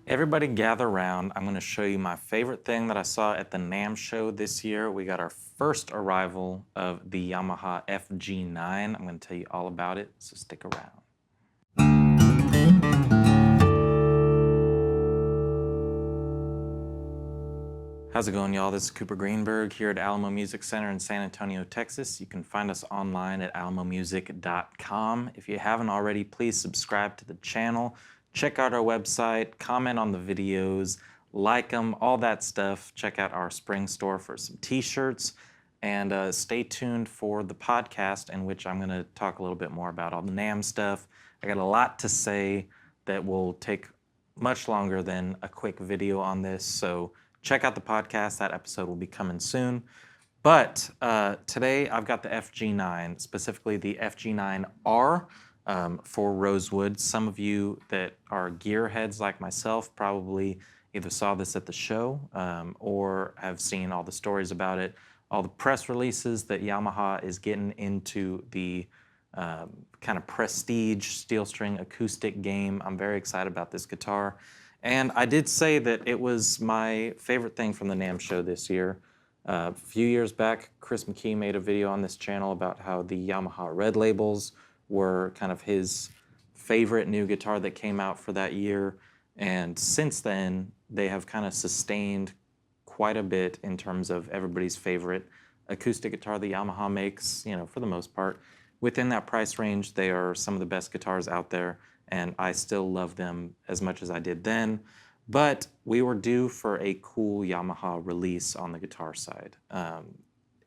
Everybody gather around. I'm going to show you my favorite thing that I saw at the NAMM show this year. We got our first arrival of the Yamaha FG9. I'm going to tell you all about it, so stick around. How's it going, y'all? This is Cooper Greenberg here at Alamo Music Center in San Antonio, Texas. You can find us online at alamomusic.com. If you haven't already, please subscribe to the channel. Check out our website, comment on the videos, like them, all that stuff. Check out our spring store for some t-shirts, and stay tuned for the podcast in which I'm going to talk a little bit more about all the NAMM stuff. I got a lot to say that will take much longer than a quick video on this, so check out the podcast. That episode will be coming soon. But today I've got the FG9, specifically the FG9 R for Rosewood. Some of you that are gearheads like myself probably either saw this at the show or have seen all the stories about it, all the press releases that Yamaha is getting into the kind of prestige steel string acoustic game. I'm very excited about this guitar. And I did say that it was my favorite thing from the NAMM show this year. A few years back, Chris McKee made a video on this channel about how the Yamaha Red labels were kind of his favorite new guitar that came out for that year. And since then, they have kind of sustained quite a bit in terms of everybody's favorite acoustic guitar that Yamaha makes, you know, for the most part. Within that price range, they are some of the best guitars out there, and I still love them as much as I did then. But we were due for a cool Yamaha release on the guitar side.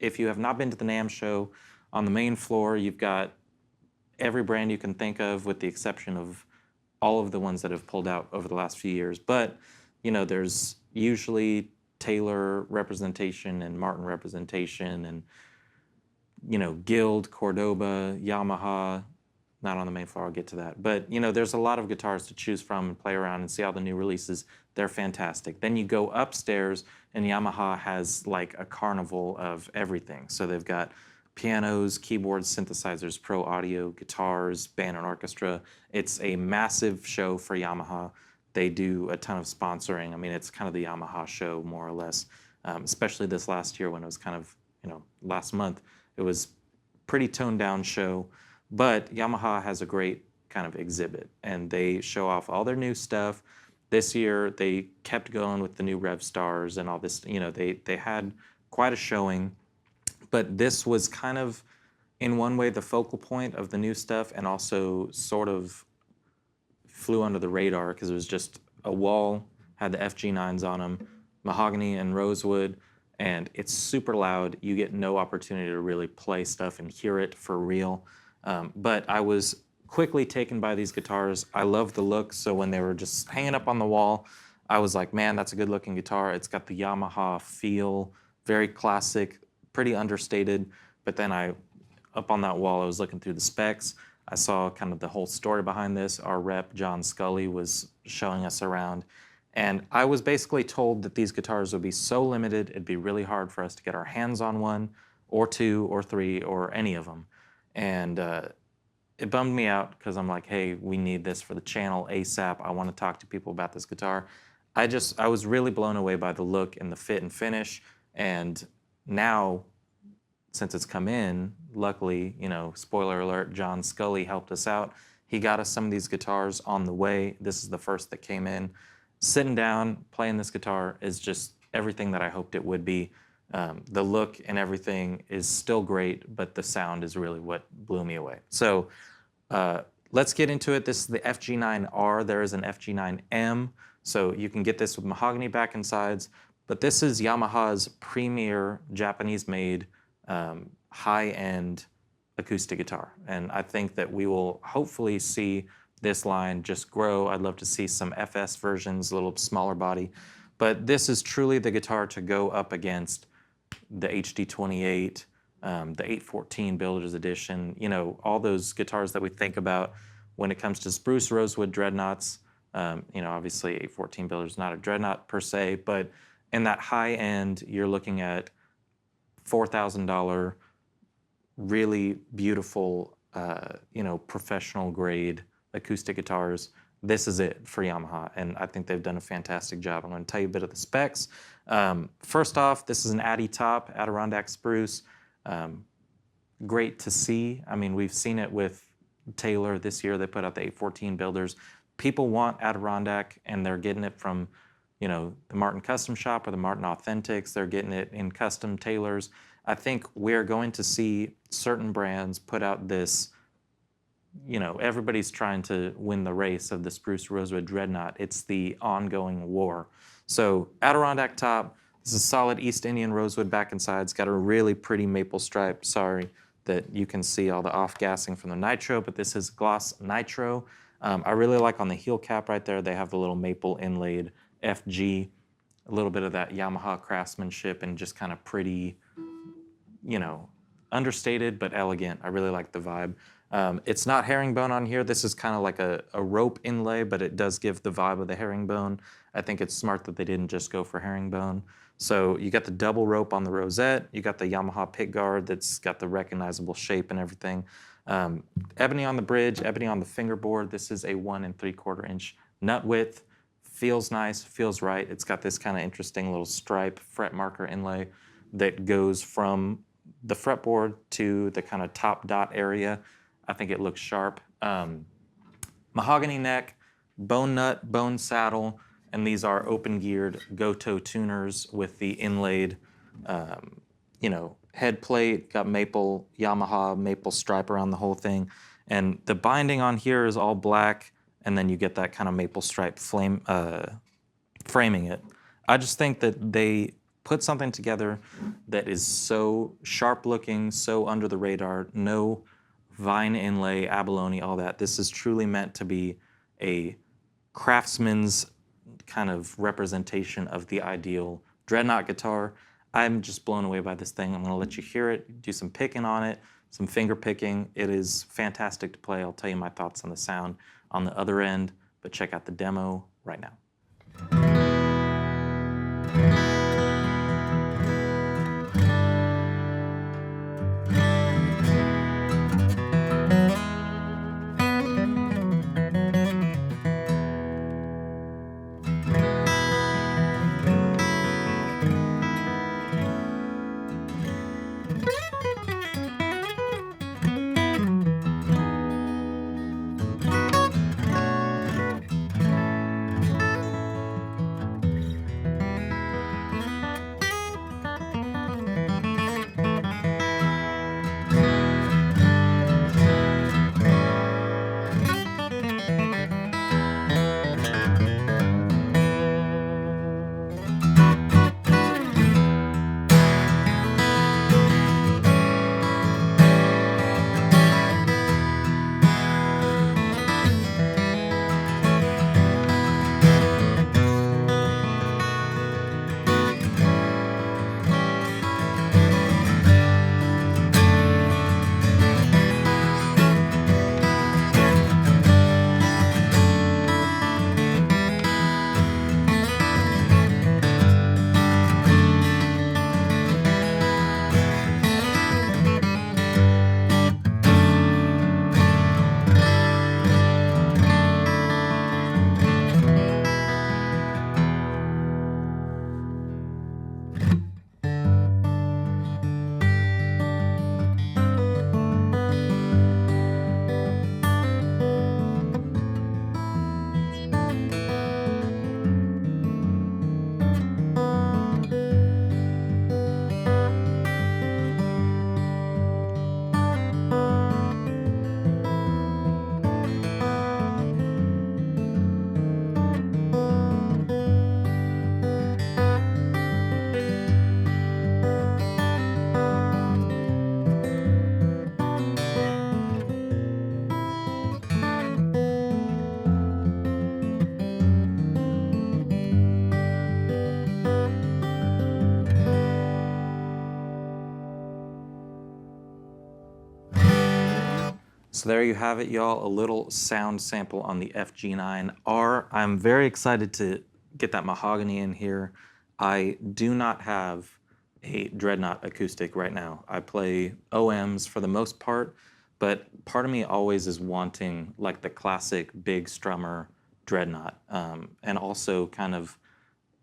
If you have not been to the NAMM show, on the main floor, you've got every brand you can think of, with the exception of all of the ones that have pulled out over the last few years. But, you know, there's usually Taylor representation and Martin representation and, you know, Guild, Cordoba, Yamaha. Not on the main floor, I'll get to that. But, you know, there's a lot of guitars to choose from and play around and see all the new releases. They're fantastic. Then you go upstairs, and Yamaha has like a carnival of everything. So they've got pianos, keyboards, synthesizers, pro audio, guitars, band and orchestra. It's a massive show for Yamaha. They do a ton of sponsoring. I mean, it's kind of the Yamaha show, more or less, especially this last year when it was kind of, you know, last month. It was pretty toned down show. But Yamaha has a great kind of exhibit, and they show off all their new stuff. This year, they kept going with the new Rev Stars and all this. You know, they had quite a showing, but this was kind of, in one way, the focal point of the new stuff, and also sort of flew under the radar because it was just a wall, had the FG9s on them, mahogany and rosewood, and it's super loud. You get no opportunity to really play stuff and hear it for real. But I was quickly taken by these guitars. I love the look, so when they were just hanging up on the wall, I was like, man, that's a good looking guitar. It's got the Yamaha feel, very classic, pretty understated. But then up on that wall, I was looking through the specs. I saw kind of the whole story behind this. Our rep, John Scully, was showing us around. And I was basically told that these guitars would be so limited, it'd be really hard for us to get our hands on one, or two, or three, or any of them. And it bummed me out because I'm like, hey, we need this for the channel ASAP. I want to talk to people about this guitar. I was really blown away by the look and the fit and finish. And now, since it's come in, luckily, you know, spoiler alert, John Scully helped us out. He got us some of these guitars on the way. This is the first that came in. Sitting down, playing this guitar is just everything that I hoped it would be. The look and everything is still great, but the sound is really what blew me away. So let's get into it. This is the FG9 R. There is an FG9 M, so you can get this with mahogany back and sides. But this is Yamaha's premier Japanese-made high-end acoustic guitar. And I think that we will hopefully see this line just grow. I'd love to see some FS versions, a little smaller body. But this is truly the guitar to go up against the HD28, the 814 Builder's Edition, you know, all those guitars that we think about when it comes to spruce rosewood dreadnoughts. You know, obviously 814 Builder's not a dreadnought per se, but in that high end, you're looking at $4,000, really beautiful, you know, professional grade acoustic guitars. this is it for Yamaha, and I think they've done a fantastic job. I'm going to tell you a bit of the specs. First off, this is an Addy top, Adirondack spruce. Great to see. I mean, we've seen it with Taylor this year. They put out the 814 builders. People want Adirondack, and they're getting it from, you know, the Martin Custom Shop or the Martin Authentics. They're getting it in custom Taylors. I think we're going to see certain brands put out this, you know, everybody's trying to win the race of the spruce rosewood dreadnought. It's the ongoing war. So Adirondack top, this is solid East Indian rosewood back and side. It's got a really pretty maple stripe. Sorry that you can see all the off-gassing from the nitro, but this is gloss nitro. I really like on the heel cap right there, they have the little maple inlaid FG, a little bit of that Yamaha craftsmanship and just kind of pretty, you know, understated but elegant. I really like the vibe. It's not herringbone on here. This is kind of like a rope inlay, but it does give the vibe of the herringbone. I think it's smart that they didn't just go for herringbone. So you got the double rope on the rosette. You got the Yamaha pick guard that's got the recognizable shape and everything. Ebony on the bridge, ebony on the fingerboard. This is a 1 3/4 inch nut width. Feels nice, feels right. It's got this kind of interesting little stripe fret marker inlay that goes from the fretboard to the kind of top dot area. I think it looks sharp. Mahogany neck, bone nut, bone saddle, and these are open geared Goto tuners with the inlaid, you know, head plate, got maple, Yamaha maple stripe around the whole thing. And the binding on here is all black, and then you get that kind of maple stripe framing it. I just think that they put something together that is so sharp looking, so under the radar, no vine inlay, abalone, all that. This is truly meant to be a craftsman's kind of representation of the ideal dreadnought guitar. I'm just blown away by this thing. I'm going to let you hear it, do some picking on it, some finger picking. It is fantastic to play. I'll tell you my thoughts on the sound on the other end, but check out the demo right now. So there you have it, y'all, a little sound sample on the FG9 R. I'm very excited to get that mahogany in here. I do not have a dreadnought acoustic right now. I play OMs for the most part, but part of me always is wanting like the classic big strummer Dreadnought. And also kind of,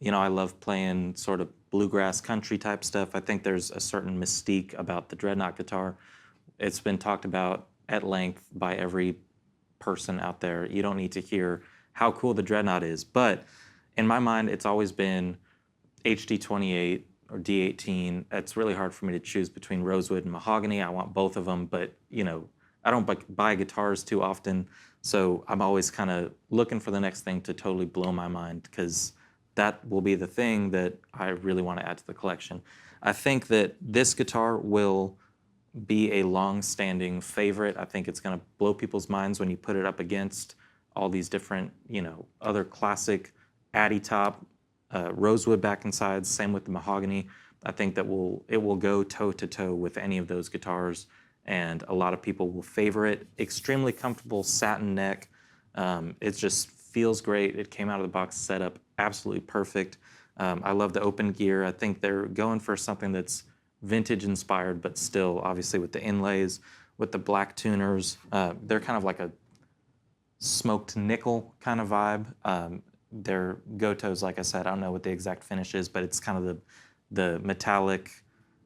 I love playing sort of bluegrass country type stuff. I think there's a certain mystique about the Dreadnought guitar. It's been talked about at length by every person out there. You don't need to hear how cool the Dreadnought is, but in my mind, it's always been HD28 or D18. It's really hard for me to choose between rosewood and mahogany. I want both of them, but I don't buy guitars too often, so I'm always kind of looking for the next thing to totally blow my mind, because that will be the thing that I really want to add to the collection. I think that this guitar will be a long-standing favorite. I think it's going to blow people's minds when you put it up against all these different, other classic Addy top, rosewood back and sides, same with the mahogany. I think that it will go toe-to-toe with any of those guitars, and a lot of people will favor it. Extremely comfortable satin neck. It just feels great. It came out of the box set up absolutely perfect. I love the open gear. I think they're going for something that's vintage inspired, but still obviously with the inlays, with the black tuners. They're kind of like a smoked nickel kind of vibe. Their Gotos, like I said, I don't know what the exact finish is, but it's kind of the metallic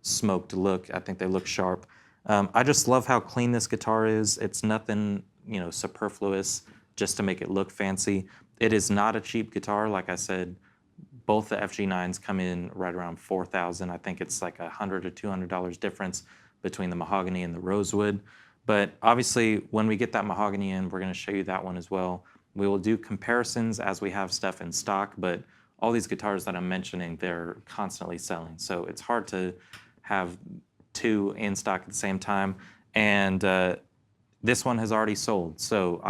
smoked look. I think they look sharp. I just love how clean this guitar is. It's nothing, superfluous just to make it look fancy. It is not a cheap guitar. Like I said, both the FG9s come in right around $4,000. I think it's like $100 or $200 difference between the mahogany and the rosewood. But obviously, when we get that mahogany in, we're going to show you that one as well. We will do comparisons as we have stuff in stock, but all these guitars that I'm mentioning, they're constantly selling. So it's hard to have two in stock at the same time. And this one has already sold. So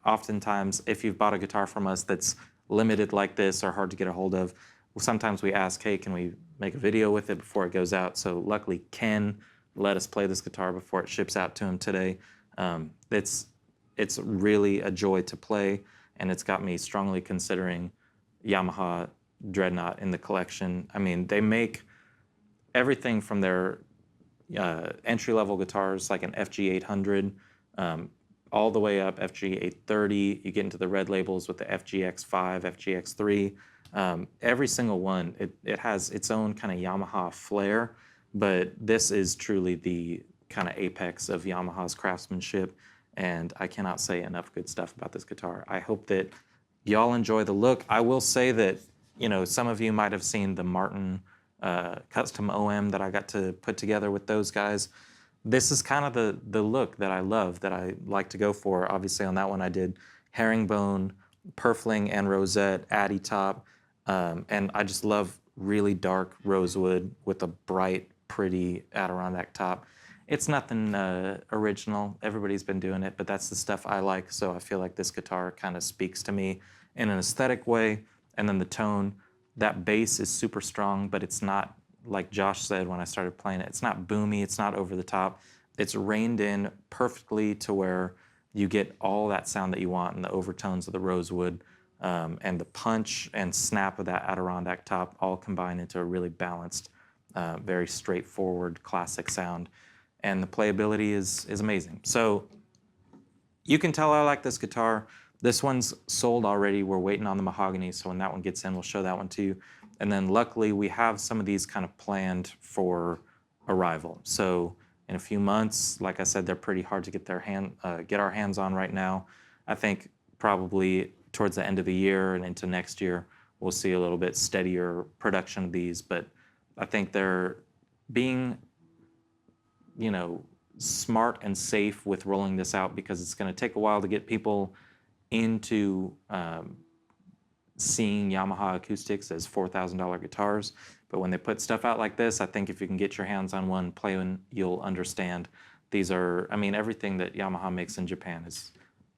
oftentimes, if you've bought a guitar from us that's limited like this or hard to get a hold of, sometimes we ask, hey, can we make a video with it before it goes out? So luckily, Ken let us play this guitar before it ships out to him today. It's really a joy to play, and it's got me strongly considering Yamaha Dreadnought in the collection. I mean, they make everything from their entry-level guitars, like an FG800, all the way up FG830. You get into the red labels with the FGX5, FGX3. Every single one, it has its own kind of Yamaha flair, but this is truly the kind of apex of Yamaha's craftsmanship, and I cannot say enough good stuff about this guitar. I hope that y'all enjoy the look. I will say that, some of you might have seen the Martin custom OM that I got to put together with those guys. This is kind of the look that I love, that I like to go for. Obviously on that one I did herringbone, purfling, and rosette, Addy top, and I just love really dark rosewood with a bright, pretty Adirondack top. It's nothing original. Everybody's been doing it, but that's the stuff I like, so I feel like this guitar kind of speaks to me in an aesthetic way. And then the tone, that bass is super strong, but it's not, like Josh said when I started playing it, it's not boomy, it's not over the top. It's reined in perfectly to where you get all that sound that you want, and the overtones of the rosewood, and the punch and snap of that Adirondack top all combine into a really balanced, very straightforward classic sound. And the playability is amazing. So you can tell I like this guitar. This one's sold already. We're waiting on the mahogany, so when that one gets in, we'll show that one to you. And then luckily, we have some of these kind of planned for arrival. So in a few months, like I said, they're pretty hard to get our hands on right now. I think probably towards the end of the year and into next year, we'll see a little bit steadier production of these. But I think they're being smart and safe with rolling this out, because it's going to take a while to get people into seeing Yamaha acoustics as $4,000 guitars. But when they put stuff out like this, I think if you can get your hands on one, play one, you'll understand. These are, everything that Yamaha makes in Japan is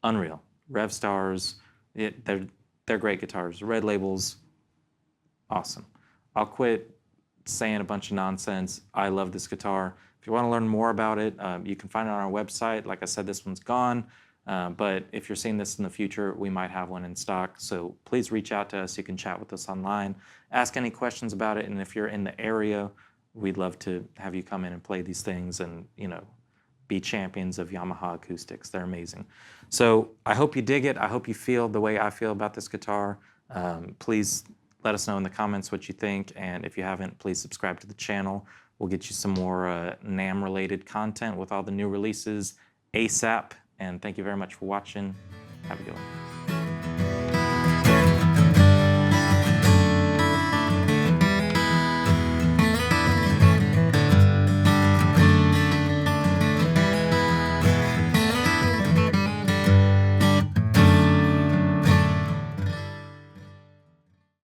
unreal. Rev Stars, they're great guitars. Red labels, awesome. I'll quit saying a bunch of nonsense. I love this guitar. If you want to learn more about it, you can find it on our website. Like I said, this one's gone, but if you're seeing this in the future, we might have one in stock. So please reach out to us. You can chat with us online, ask any questions about it, and if you're in the area, we'd love to have you come in and play these things and be champions of Yamaha acoustics. They're amazing. So I hope you dig it. I hope you feel the way I feel about this guitar. Please let us know in the comments what you think, and if you haven't, please subscribe to the channel. We'll get you some more NAMM-related content with all the new releases ASAP, and thank you very much for watching. Have a good one.